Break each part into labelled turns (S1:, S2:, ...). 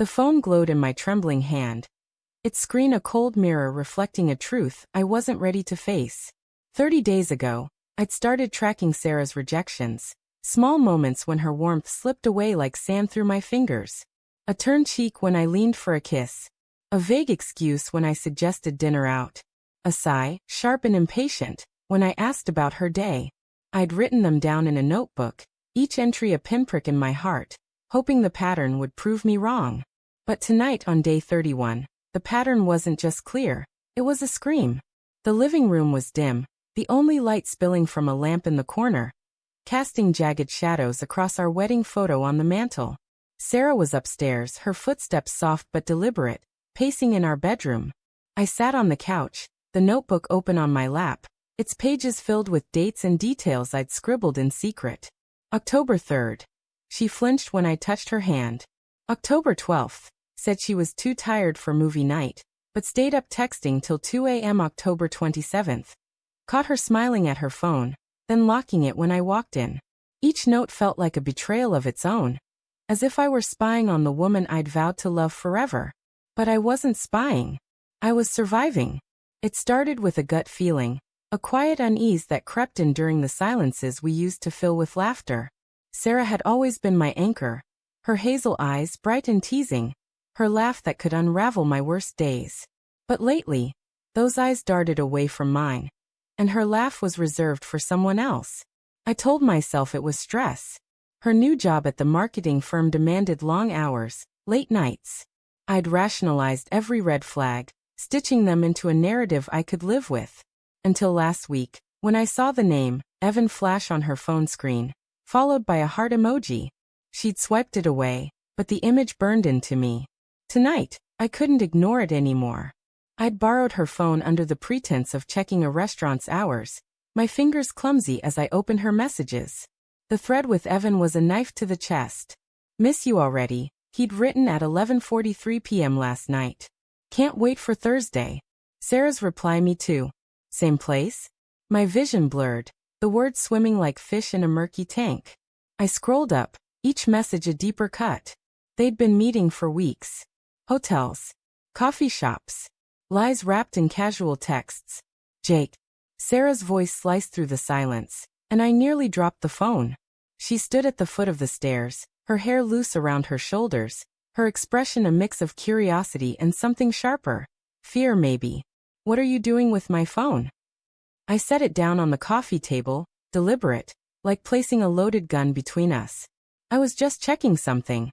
S1: The phone glowed in my trembling hand. Its screen a cold mirror reflecting a truth I wasn't ready to face. 30 days ago, I'd started tracking Sarah's rejections. Small moments when her warmth slipped away like sand through my fingers. A turned cheek when I leaned for a kiss. A vague excuse when I suggested dinner out. A sigh, sharp and impatient, when I asked about her day. I'd written them down in a notebook, each entry a pinprick in my heart, hoping the pattern would prove me wrong. But tonight on day 31, the pattern wasn't just clear, it was a scream. The living room was dim, the only light spilling from a lamp in the corner, casting jagged shadows across our wedding photo on the mantel. Sarah was upstairs, her footsteps soft but deliberate, pacing in our bedroom. I sat on the couch, the notebook open on my lap, its pages filled with dates and details I'd scribbled in secret. October 3rd. She flinched when I touched her hand. October 12th. Said she was too tired for movie night, but stayed up texting till 2 a.m. October 27th. Caught her smiling at her phone, then locking it when I walked in. Each note felt like a betrayal of its own, as if I were spying on the woman I'd vowed to love forever. But I wasn't spying. I was surviving. It started with a gut feeling, a quiet unease that crept in during the silences we used to fill with laughter. Sarah had always been my anchor, her hazel eyes bright and teasing, her laugh that could unravel my worst days. But lately, those eyes darted away from mine, and her laugh was reserved for someone else. I told myself it was stress. Her new job at the marketing firm demanded long hours, late nights. I'd rationalized every red flag, stitching them into a narrative I could live with. Until last week, when I saw the name, Evan, flash on her phone screen, followed by a heart emoji. She'd swiped it away, but the image burned into me. Tonight, I couldn't ignore it anymore. I'd borrowed her phone under the pretense of checking a restaurant's hours, my fingers clumsy as I opened her messages. The thread with Evan was a knife to the chest. Miss you already, he'd written at 11:43 p.m. last night. Can't wait for Thursday. Sarah's reply, me too. Same place? My vision blurred, the words swimming like fish in a murky tank. I scrolled up, each message a deeper cut. They'd been meeting for weeks. Hotels. Coffee shops. Lies wrapped in casual texts. Jake. Sarah's voice sliced through the silence, and I nearly dropped the phone. She stood at the foot of the stairs, her hair loose around her shoulders, her expression a mix of curiosity and something sharper. Fear, maybe. What are you doing with my phone? I set it down on the coffee table, deliberate, like placing a loaded gun between us. I was just checking something,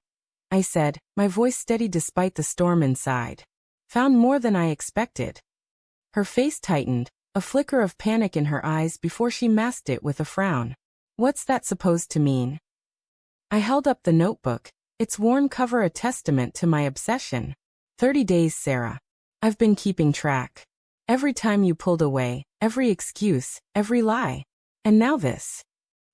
S1: I said, my voice steady despite the storm inside. Found more than I expected. Her face tightened, a flicker of panic in her eyes before she masked it with a frown. What's that supposed to mean? I held up the notebook, its worn cover a testament to my obsession. 30 days, Sarah. I've been keeping track. Every time you pulled away, every excuse, every lie. And now this.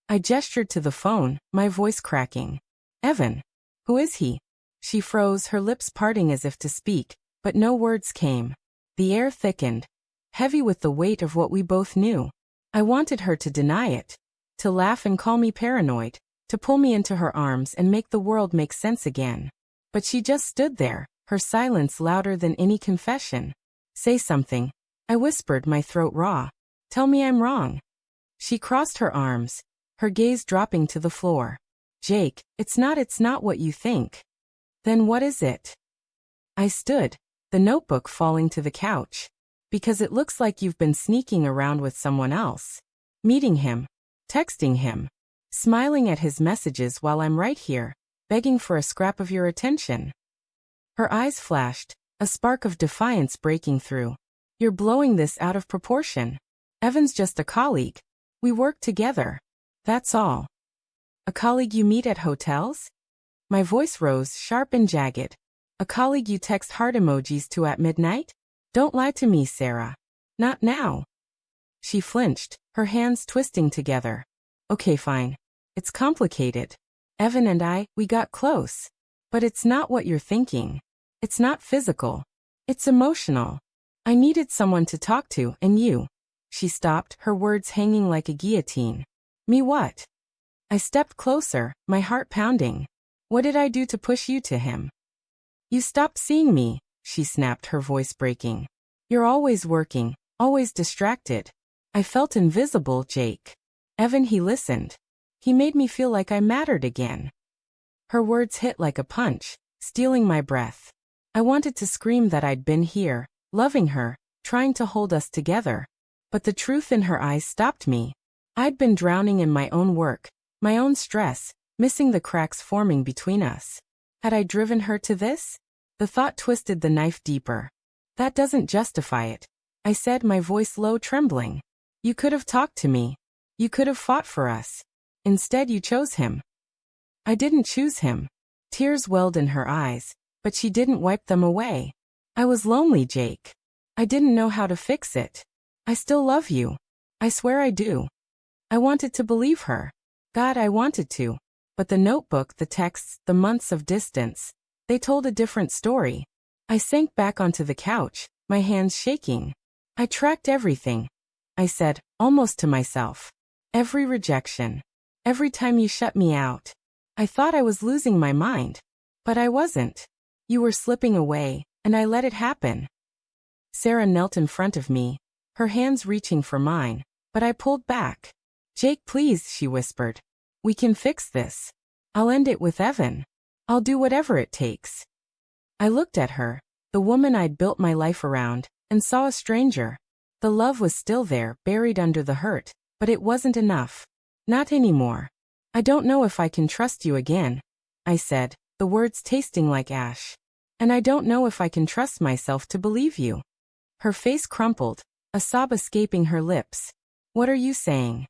S1: I gestured to the phone, my voice cracking. Evan. Who is he? She froze, her lips parting as if to speak, but no words came. The air thickened, heavy with the weight of what we both knew. I wanted her to deny it, to laugh and call me paranoid, to pull me into her arms and make the world make sense again. But she just stood there, her silence louder than any confession. Say something, I whispered, my throat raw. Tell me I'm wrong. She crossed her arms, her gaze dropping to the floor. Jake, it's not what you think. Then what is it? I stood, the notebook falling to the couch. Because it looks like you've been sneaking around with someone else. Meeting him. Texting him. Smiling at his messages while I'm right here, begging for a scrap of your attention. Her eyes flashed, a spark of defiance breaking through. You're blowing this out of proportion. Evan's just a colleague. We work together. That's all. A colleague you meet at hotels? My voice rose, sharp and jagged. A colleague you text heart emojis to at midnight? Don't lie to me, Sarah. Not now. She flinched, her hands twisting together. Okay, fine. It's complicated. Evan and I, we got close. But it's not what you're thinking. It's not physical. It's emotional. I needed someone to talk to, and you. She stopped, her words hanging like a guillotine. Me what? I stepped closer, my heart pounding. What did I do to push you to him? You stopped seeing me, she snapped, her voice breaking. You're always working, always distracted. I felt invisible, Jake. Evan, he listened. He made me feel like I mattered again. Her words hit like a punch, stealing my breath. I wanted to scream that I'd been here, loving her, trying to hold us together. But the truth in her eyes stopped me. I'd been drowning in my own work, my own stress, missing the cracks forming between us. Had I driven her to this? The thought twisted the knife deeper. That doesn't justify it, I said, my voice low, trembling. You could have talked to me. You could have fought for us. Instead, you chose him. I didn't choose him. Tears welled in her eyes, but she didn't wipe them away. I was lonely, Jake. I didn't know how to fix it. I still love you. I swear I do. I wanted to believe her. God, I wanted to. But the notebook, the texts, the months of distance, they told a different story. I sank back onto the couch, my hands shaking. I tracked everything, I said, almost to myself. Every rejection. Every time you shut me out. I thought I was losing my mind. But I wasn't. You were slipping away, and I let it happen. Sarah knelt in front of me, her hands reaching for mine, but I pulled back. Jake, please, she whispered. We can fix this. I'll end it with Evan. I'll do whatever it takes. I looked at her, the woman I'd built my life around, and saw a stranger. The love was still there, buried under the hurt, but it wasn't enough. Not anymore. I don't know if I can trust you again, I said, the words tasting like ash. And I don't know if I can trust myself to believe you. Her face crumpled, a sob escaping her lips. What are you saying?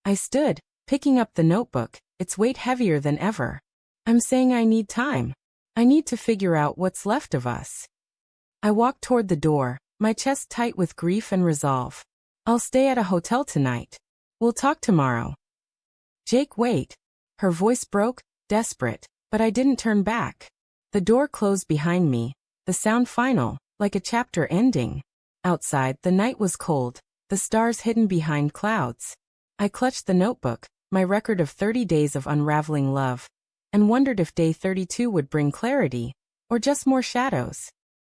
S1: I stood, picking up the notebook, its weight heavier than ever. I'm saying I need time. I need to figure out what's left of us. I walked toward the door, my chest tight with grief and resolve. I'll stay at a hotel tonight. We'll talk tomorrow. Jake, wait. Her voice broke, desperate, but I didn't turn back. The door closed behind me, the sound final, like a chapter ending. Outside, the night was cold, the stars hidden behind clouds. I clutched the notebook, my record of 30 days of unraveling love, and wondered if day 32 would bring clarity, or just more shadows.